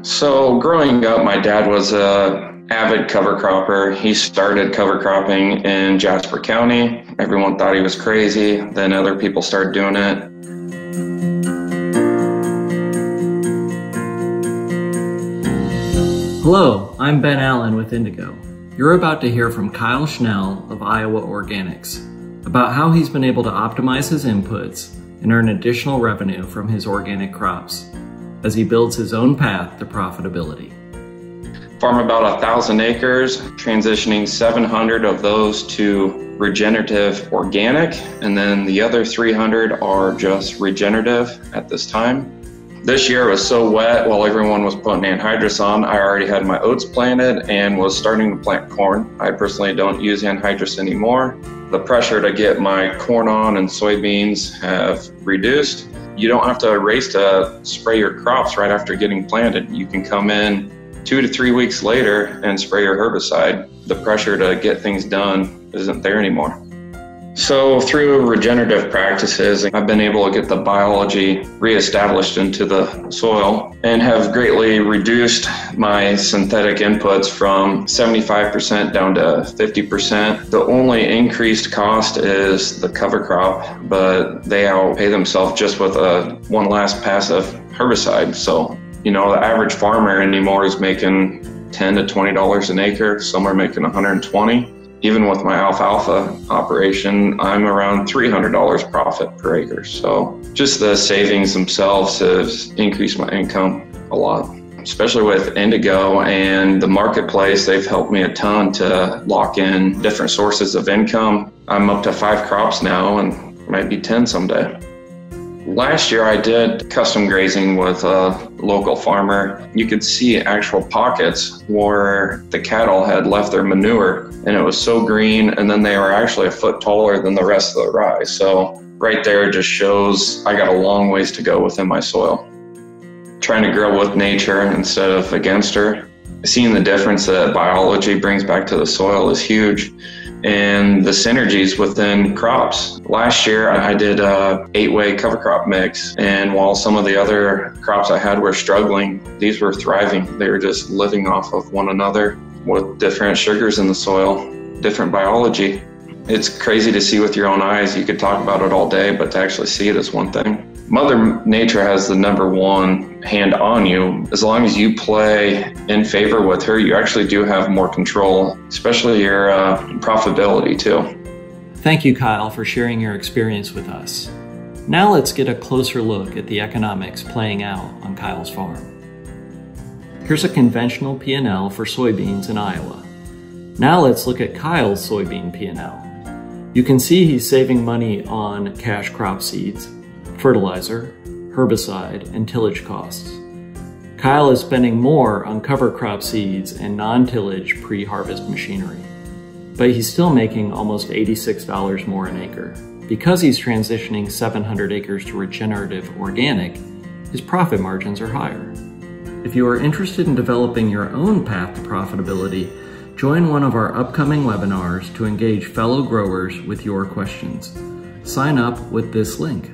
So growing up, my dad was a avid cover cropper. He started cover cropping in Jasper County. Everyone thought he was crazy. Then other people started doing it. Hello, I'm Ben Allen with Indigo. You're about to hear from Kyle Schnell of Iowa Organics about how he's been able to optimize his inputs and earn additional revenue from his organic crops as he builds his own path to profitability. Farm about 1,000 acres, transitioning 700 of those to regenerative organic, and then the other 300 are just regenerative at this time. This year it was so wet while everyone was putting anhydrous on, I already had my oats planted and was starting to plant corn. I personally don't use anhydrous anymore. The pressure to get my corn on and soybeans have reduced. You don't have to race to spray your crops right after getting planted. You can come in 2 to 3 weeks later and spray your herbicide. The pressure to get things done isn't there anymore. So through regenerative practices, I've been able to get the biology reestablished into the soil and have greatly reduced my synthetic inputs from 75% down to 50%. The only increased cost is the cover crop, but they outpay themselves just with one last pass of herbicide. So, the average farmer anymore is making $10 to $20 an acre. Some are making $120. Even with my alfalfa operation, I'm around $300 profit per acre. So just the savings themselves has increased my income a lot. Especially with Indigo and the marketplace, they've helped me a ton to lock in different sources of income. I'm up to 5 crops now and might be 10 someday. Last year I did custom grazing with a local farmer. You could see actual pockets where the cattle had left their manure and it was so green, and then they were actually a foot taller than the rest of the rye. So right there just shows I got a long ways to go within my soil. Trying to grow with nature instead of against her. Seeing the difference that biology brings back to the soil is huge. And the synergies within crops. Last year I did a 8-way cover crop mix, and while some of the other crops I had were struggling, these were thriving. They were just living off of one another with different sugars in the soil, different biology. It's crazy to see with your own eyes. You could talk about it all day, but to actually see it is one thing. Mother Nature has the #1 hand on you. As long as you play in favor with her, you actually do have more control, especially your profitability too. Thank you, Kyle, for sharing your experience with us. Now let's get a closer look at the economics playing out on Kyle's farm. Here's a conventional P&L for soybeans in Iowa. Now let's look at Kyle's soybean P&L. You can see he's saving money on cash crop seeds, fertilizer, herbicide, and tillage costs. Kyle is spending more on cover crop seeds and non-tillage pre-harvest machinery, but he's still making almost $86 more an acre. Because he's transitioning 700 acres to regenerative organic, his profit margins are higher. If you are interested in developing your own path to profitability, join one of our upcoming webinars to engage fellow growers with your questions. Sign up with this link.